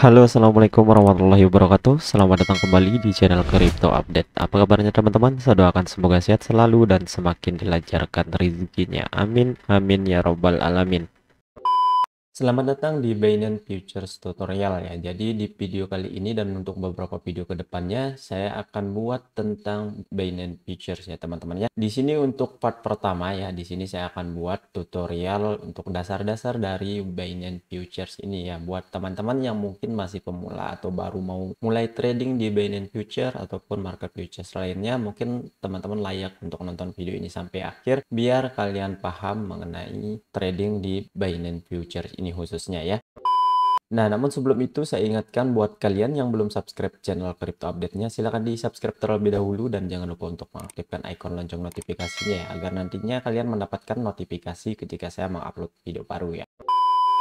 Halo, assalamualaikum warahmatullahi wabarakatuh. Selamat datang kembali di channel Crypto Update. Apa kabarnya teman-teman? Saya doakan semoga sehat selalu dan semakin dilancarkan rezekinya. Amin, amin ya robbal alamin. Selamat datang di Binance Futures Tutorial ya. Jadi di video kali ini dan untuk beberapa video ke depannya saya akan buat tentang Binance Futures ya teman-teman ya. Di sini untuk part pertama ya, di sini saya akan buat tutorial untuk dasar-dasar dari Binance Futures ini ya. Buat teman-teman yang mungkin masih pemula atau baru mau mulai trading di Binance Futures ataupun market futures lainnya, mungkin teman-teman layak untuk nonton video ini sampai akhir biar kalian paham mengenai trading di Binance Futures ini khususnya ya. Nah, namun sebelum itu saya ingatkan buat kalian yang belum subscribe channel Crypto Update-nya, silahkan di subscribe terlebih dahulu dan jangan lupa untuk mengaktifkan icon lonceng notifikasinya ya, agar nantinya kalian mendapatkan notifikasi ketika saya mengupload video baru ya.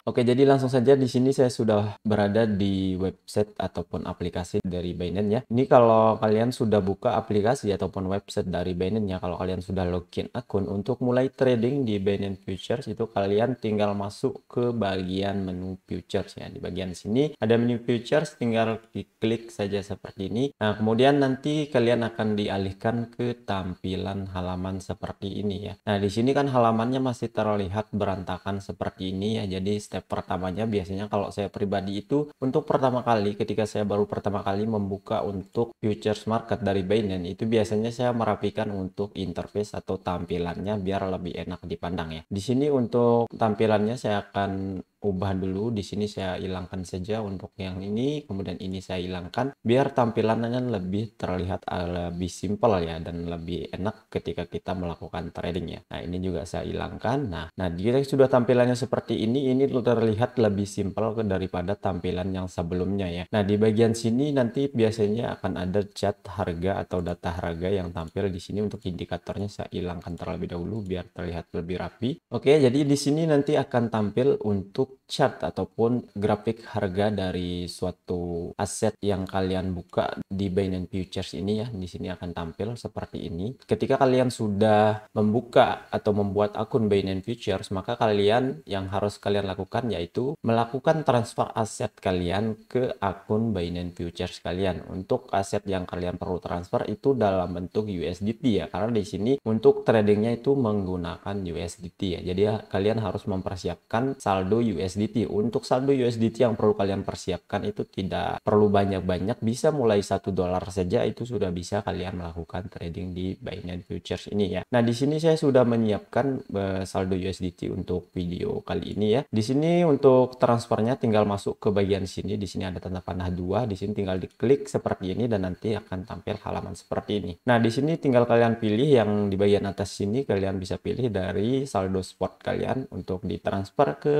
Oke, jadi langsung saja di sini saya sudah berada di website ataupun aplikasi dari Binance ya. Ini kalau kalian sudah buka aplikasi ataupun website dari Binance ya, kalau kalian sudah login akun untuk mulai trading di Binance Futures itu kalian tinggal masuk ke bagian menu Futures ya. Di bagian sini ada menu Futures, tinggal diklik saja seperti ini. Nah, kemudian nanti kalian akan dialihkan ke tampilan halaman seperti ini ya. Nah, di sini kan halamannya masih terlihat berantakan seperti ini ya. Jadi step pertamanya biasanya kalau saya pribadi itu untuk pertama kali ketika saya baru pertama kali membuka untuk futures market dari Binance itu biasanya saya merapikan untuk interface atau tampilannya biar lebih enak dipandang ya. Di sini untuk tampilannya saya akan ubah dulu. Di sini saya hilangkan saja untuk yang ini, kemudian ini saya hilangkan biar tampilannya lebih terlihat lebih simpel ya dan lebih enak ketika kita melakukan trading ya. Nah, ini juga saya hilangkan. Nah, jika sudah tampilannya seperti ini terlihat lebih simpel daripada tampilan yang sebelumnya ya. Nah, di bagian sini nanti biasanya akan ada chart harga atau data harga yang tampil di sini. Untuk indikatornya saya hilangkan terlebih dahulu biar terlihat lebih rapi. Oke, jadi di sini nanti akan tampil untuk chart ataupun grafik harga dari suatu aset yang kalian buka di Binance Futures ini ya. Di sini akan tampil seperti ini. Ketika kalian sudah membuka atau membuat akun Binance Futures, maka kalian yang harus kalian lakukan yaitu melakukan transfer aset kalian ke akun Binance Futures kalian. Untuk aset yang kalian perlu transfer itu dalam bentuk USDT ya, karena di sini untuk tradingnya itu menggunakan USDT ya. Jadi ya, kalian harus mempersiapkan saldo USDT. Untuk saldo USDT yang perlu kalian persiapkan itu tidak perlu banyak-banyak, bisa mulai $1 saja itu sudah bisa kalian melakukan trading di Binance Futures ini ya. Nah, di sini saya sudah menyiapkan saldo USDT untuk video kali ini ya. Di sini untuk transfernya tinggal masuk ke bagian sini. Di sini ada tanda panah 2. Di sini tinggal diklik seperti ini dan nanti akan tampil halaman seperti ini. Nah, di sini tinggal kalian pilih yang di bagian atas sini, kalian bisa pilih dari saldo spot kalian untuk ditransfer ke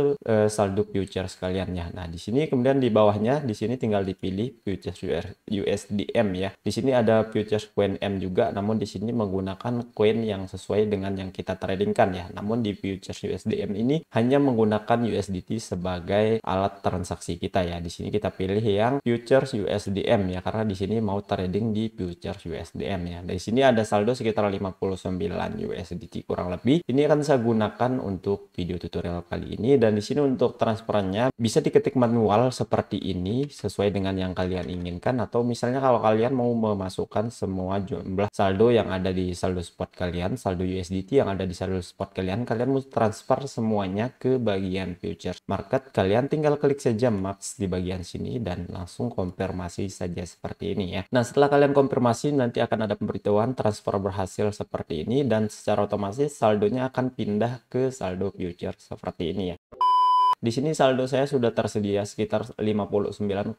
saldo futures kalian ya. Nah, di sini kemudian di bawahnya di sini tinggal dipilih futures USDM ya. Di sini ada futures coin M juga, namun di sini menggunakan coin yang sesuai dengan yang kita tradingkan ya. Namun di futures USDM ini hanya menggunakan USDT sebagai alat transaksi kita ya. Di sini kita pilih yang futures USDM ya, karena di sini mau trading di futures USDM ya. Dari sini ada saldo sekitar 59 USDT kurang lebih. Ini akan saya gunakan untuk video tutorial kali ini, dan di sini untuk transferannya bisa diketik manual seperti ini sesuai dengan yang kalian inginkan, atau misalnya kalau kalian mau memasukkan semua jumlah saldo yang ada di saldo spot kalian, saldo USDT yang ada di saldo spot kalian mau transfer semuanya ke bagian futures market, kalian tinggal klik saja max di bagian sini dan langsung konfirmasi saja seperti ini ya. Nah, setelah kalian konfirmasi nanti akan ada pemberitahuan transfer berhasil seperti ini, dan secara otomatis saldonya akan pindah ke saldo futures seperti ini ya. Di sini saldo saya sudah tersedia sekitar 59,9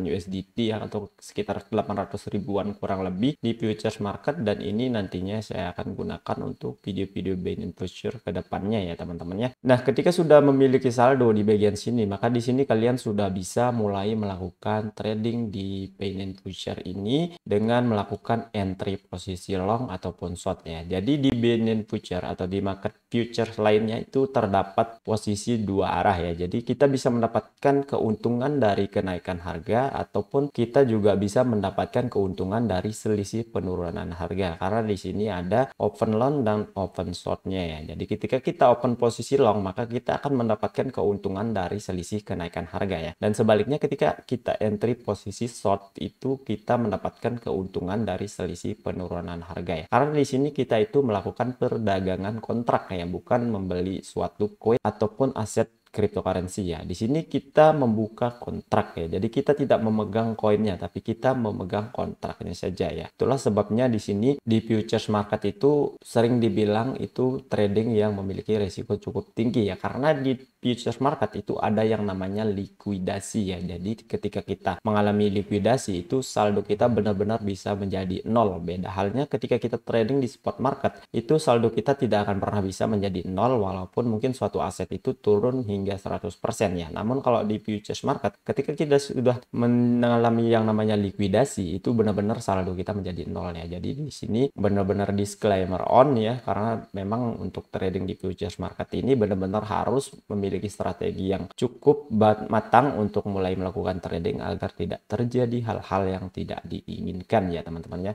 USDT ya, atau sekitar 800 ribuan kurang lebih di futures market, dan ini nantinya saya akan gunakan untuk video-video Binance Futures ke depannya ya teman-teman ya. Nah, ketika sudah memiliki saldo di bagian sini, maka di sini kalian sudah bisa mulai melakukan trading di Binance Futures ini dengan melakukan entry posisi long ataupun short ya. Jadi di Binance Futures atau di market futures lainnya itu terdapat posisi 2 dua arah ya. Jadi kita bisa mendapatkan keuntungan dari kenaikan harga ataupun kita juga bisa mendapatkan keuntungan dari selisih penurunan harga. Karena di sini ada open long dan open short-nya ya. Jadi ketika kita open posisi long, maka kita akan mendapatkan keuntungan dari selisih kenaikan harga ya. Dan sebaliknya ketika kita entry posisi short itu kita mendapatkan keuntungan dari selisih penurunan harga ya. Karena di sini kita itu melakukan perdagangan kontrak ya, bukan membeli suatu koin ataupun aset cryptocurrency ya. Di sini kita membuka kontrak ya. Jadi kita tidak memegang koinnya, tapi kita memegang kontraknya saja ya. Itulah sebabnya di sini di futures market itu sering dibilang itu trading yang memiliki risiko cukup tinggi ya. Karena di futures market itu ada yang namanya likuidasi ya. Jadi ketika kita mengalami likuidasi itu saldo kita benar-benar bisa menjadi nol. Beda halnya ketika kita trading di spot market itu saldo kita tidak akan pernah bisa menjadi nol walaupun mungkin suatu aset itu turun hingga 100% ya. Namun kalau di futures market ketika kita sudah mengalami yang namanya likuidasi itu benar-benar saldo kita menjadi nol ya. Jadi di sini benar-benar disclaimer on ya, karena memang untuk trading di futures market ini benar-benar harus memiliki strategi yang cukup matang untuk mulai melakukan trading agar tidak terjadi hal-hal yang tidak diinginkan ya teman-teman ya.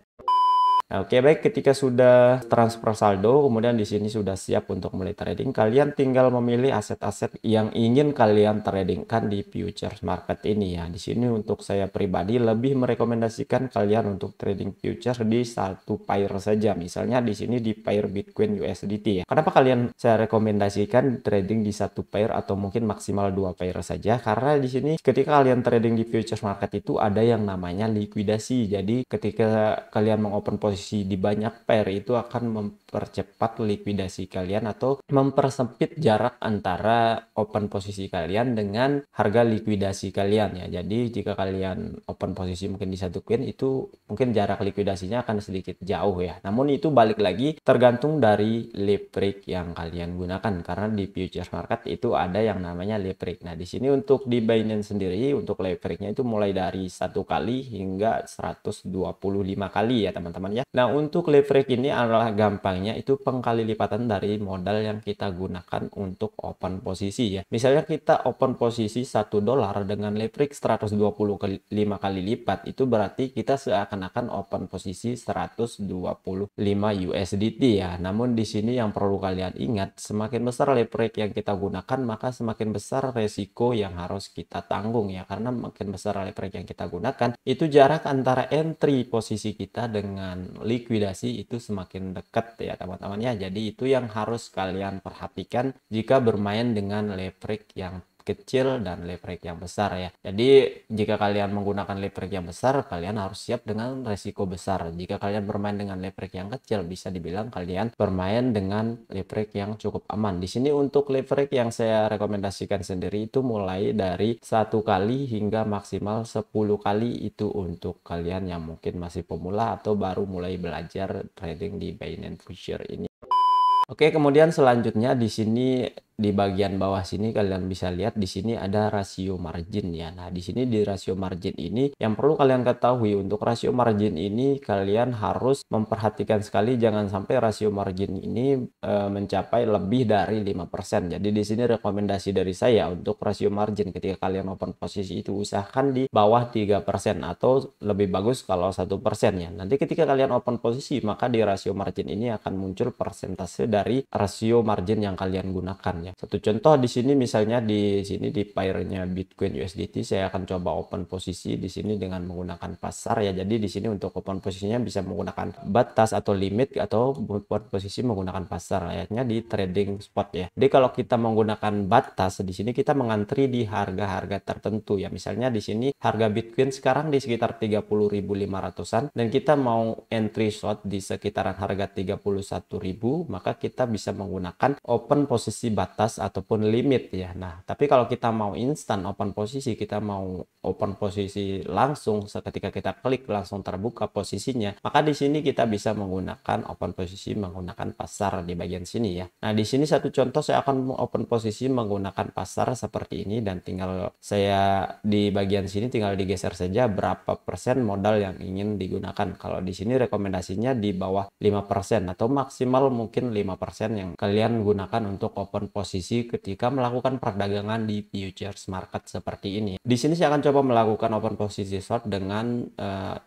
Nah, oke baik, ketika sudah transfer saldo, kemudian di sini sudah siap untuk mulai trading, kalian tinggal memilih aset-aset yang ingin kalian tradingkan di futures market ini ya. Di sini untuk saya pribadi lebih merekomendasikan kalian untuk trading futures di satu pair saja. Misalnya di sini di pair Bitcoin USDT ya. Kenapa kalian saya rekomendasikan trading di satu pair atau mungkin maksimal dua pair saja? Karena di sini ketika kalian trading di futures market itu ada yang namanya likuidasi. Jadi ketika kalian mengopen posisi di banyak pair itu akan mempercepat likuidasi kalian atau mempersempit jarak antara open posisi kalian dengan harga likuidasi kalian ya. Jadi jika kalian open posisi mungkin di satu coin itu mungkin jarak likuidasinya akan sedikit jauh ya. Namun itu balik lagi tergantung dari leverage yang kalian gunakan, karena di futures market itu ada yang namanya leverage. Nah di sini untuk di Binance sendiri untuk leverage-nya itu mulai dari 1 kali hingga 125 kali ya teman-teman ya. Nah untuk leverage ini adalah gampangnya itu pengkali lipatan dari modal yang kita gunakan untuk open posisi ya. Misalnya kita open posisi $1 dengan leverage 125 kali lipat, itu berarti kita seakan-akan open posisi 125 USDT ya. Namun di sini yang perlu kalian ingat, semakin besar leverage yang kita gunakan maka semakin besar resiko yang harus kita tanggung ya. Karena makin besar leverage yang kita gunakan itu jarak antara entry posisi kita dengan likuidasi itu semakin dekat ya teman-teman ya. Jadi itu yang harus kalian perhatikan jika bermain dengan leverage yang kecil dan leverage yang besar ya. Jadi jika kalian menggunakan leverage yang besar, kalian harus siap dengan resiko besar. Jika kalian bermain dengan leverage yang kecil, bisa dibilang kalian bermain dengan leverage yang cukup aman. Di sini untuk leverage yang saya rekomendasikan sendiri itu mulai dari 1 kali hingga maksimal 10 kali, itu untuk kalian yang mungkin masih pemula atau baru mulai belajar trading di Binance Future ini. Oke, kemudian selanjutnya di sini di bagian bawah sini kalian bisa lihat di sini ada rasio margin ya. Nah, di sini di rasio margin ini yang perlu kalian ketahui, untuk rasio margin ini kalian harus memperhatikan sekali jangan sampai rasio margin ini mencapai lebih dari 5%. Jadi di sini rekomendasi dari saya untuk rasio margin ketika kalian open posisi itu usahakan di bawah 3% atau lebih bagus kalau 1% ya. Nanti ketika kalian open posisi maka di rasio margin ini akan muncul persentase dari rasio margin yang kalian gunakan ya. Satu contoh di sini misalnya di sini di pairnya Bitcoin USDT saya akan coba open posisi di sini dengan menggunakan pasar ya. Jadi di sini untuk open posisinya bisa menggunakan batas atau limit atau buat posisi menggunakan pasar layaknya di trading spot ya. Jadi kalau kita menggunakan batas di sini kita mengantri di harga-harga tertentu ya. Misalnya di sini harga Bitcoin sekarang di sekitar 30.500-an dan kita mau entry short di sekitaran harga 31.000, maka kita bisa menggunakan open posisi batas ataupun limit ya. Nah, tapi kalau kita mau instan open posisi, kita mau open posisi langsung seketika kita klik langsung terbuka posisinya, maka di sini kita bisa menggunakan open posisi menggunakan pasar di bagian sini ya. Nah, di sini satu contoh saya akan open posisi menggunakan pasar seperti ini dan tinggal saya di bagian sini tinggal digeser saja berapa persen modal yang ingin digunakan. Kalau di sini rekomendasinya di bawah 5% atau maksimal mungkin 5% yang kalian gunakan untuk open posisi posisi ketika melakukan perdagangan di futures market seperti ini. Di sini saya akan coba melakukan open posisi short dengan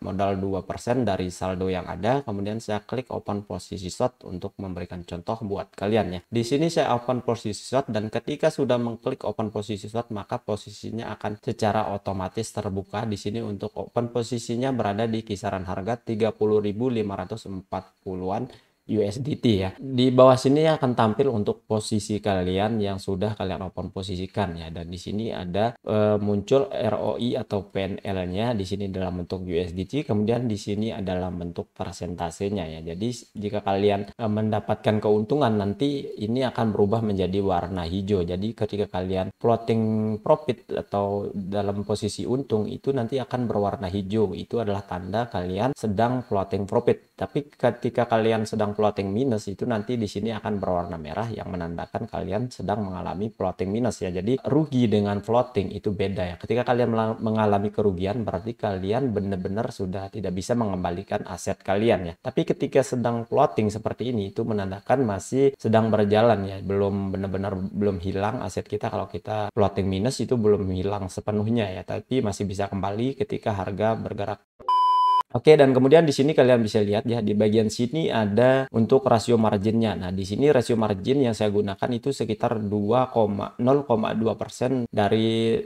modal 2% dari saldo yang ada. Kemudian saya klik open posisi short untuk memberikan contoh buat kalian ya. Di sini saya open posisi short dan ketika sudah mengklik open posisi short maka posisinya akan secara otomatis terbuka. Di sini untuk open posisinya berada di kisaran harga 30.540-an USDT ya. Di bawah sini akan tampil untuk posisi kalian yang sudah kalian open posisikan ya. Dan di sini ada muncul ROI atau PNL-nya di sini dalam bentuk USDT, kemudian di sini adalah bentuk persentasenya ya. Jadi jika kalian mendapatkan keuntungan nanti ini akan berubah menjadi warna hijau. Jadi ketika kalian floating profit atau dalam posisi untung itu nanti akan berwarna hijau. Itu adalah tanda kalian sedang floating profit. Tapi ketika kalian sedang floating minus itu nanti di sini akan berwarna merah yang menandakan kalian sedang mengalami floating minus ya. Jadi rugi dengan floating itu beda ya. Ketika kalian mengalami kerugian berarti kalian benar-benar sudah tidak bisa mengembalikan aset kalian ya. Tapi ketika sedang floating seperti ini itu menandakan masih sedang berjalan ya. Belum benar-benar belum hilang aset kita. Kalau kita floating minus itu belum hilang sepenuhnya ya. Tapi masih bisa kembali ketika harga bergerak. Oke, dan kemudian di sini kalian bisa lihat ya, di bagian sini ada untuk rasio marginnya. Nah, di sini rasio margin yang saya gunakan itu sekitar 0,2% dari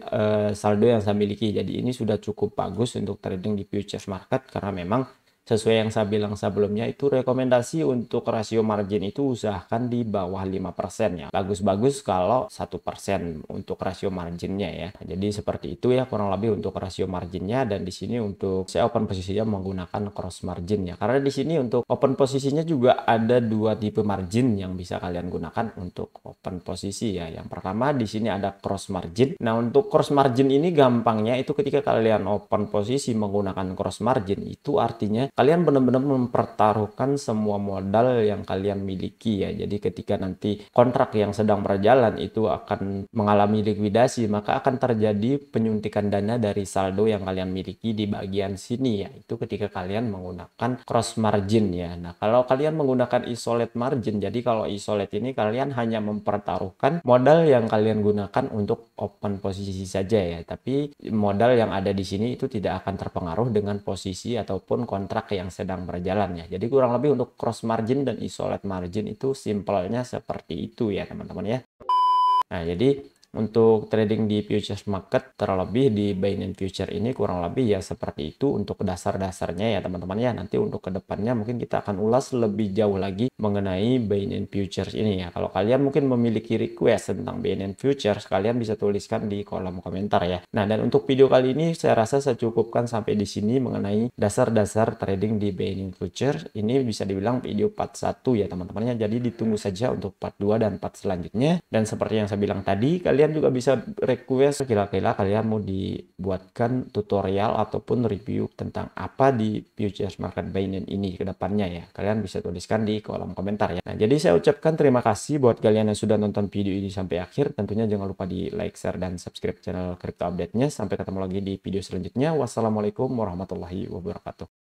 saldo yang saya miliki. Jadi ini sudah cukup bagus untuk trading di futures market karena memang sesuai yang saya bilang sebelumnya itu rekomendasi untuk rasio margin itu usahakan di bawah 5% ya. Bagus-bagus kalau 1% untuk rasio marginnya ya. Jadi seperti itu ya kurang lebih untuk rasio marginnya, dan di sini untuk saya open posisinya menggunakan cross margin ya. Karena di sini untuk open posisinya juga ada dua tipe margin yang bisa kalian gunakan untuk open posisi ya. Yang pertama di sini ada cross margin. Nah, untuk cross margin ini gampangnya itu ketika kalian open posisi menggunakan cross margin itu artinya kalian benar-benar mempertaruhkan semua modal yang kalian miliki ya. Jadi ketika nanti kontrak yang sedang berjalan itu akan mengalami likuidasi, maka akan terjadi penyuntikan dana dari saldo yang kalian miliki di bagian sini ya. Itu ketika kalian menggunakan cross margin ya. Nah, kalau kalian menggunakan isolate margin, jadi kalau isolate ini kalian hanya mempertaruhkan modal yang kalian gunakan untuk open posisi saja ya. Tapi modal yang ada di sini itu tidak akan terpengaruh dengan posisi ataupun kontrak yang sedang berjalan ya. Jadi kurang lebih untuk cross margin dan isolate margin itu simpelnya seperti itu ya teman-teman ya. Nah, jadi untuk trading di futures market terlebih di Binance Future ini kurang lebih ya seperti itu untuk dasar-dasarnya ya teman-teman ya. Nanti untuk kedepannya mungkin kita akan ulas lebih jauh lagi mengenai Binance Futures ini ya. Kalau kalian mungkin memiliki request tentang Binance Futures, kalian bisa tuliskan di kolom komentar ya. Nah, dan untuk video kali ini saya rasa saya cukupkan sampai di sini mengenai dasar-dasar trading di Binance Futures. Ini bisa dibilang video part 1 ya teman-teman ya. Jadi ditunggu saja untuk part 2 dan part selanjutnya. Dan seperti yang saya bilang tadi, kalian juga bisa request kira-kira kalian mau dibuatkan tutorial ataupun review tentang apa di futures market Binance ini ke depannya ya. Kalian bisa tuliskan di kolom komentar ya. Nah, jadi saya ucapkan terima kasih buat kalian yang sudah nonton video ini sampai akhir. Tentunya jangan lupa di like, share, dan subscribe channel Crypto Update-nya. Sampai ketemu lagi di video selanjutnya. Wassalamualaikum warahmatullahi wabarakatuh.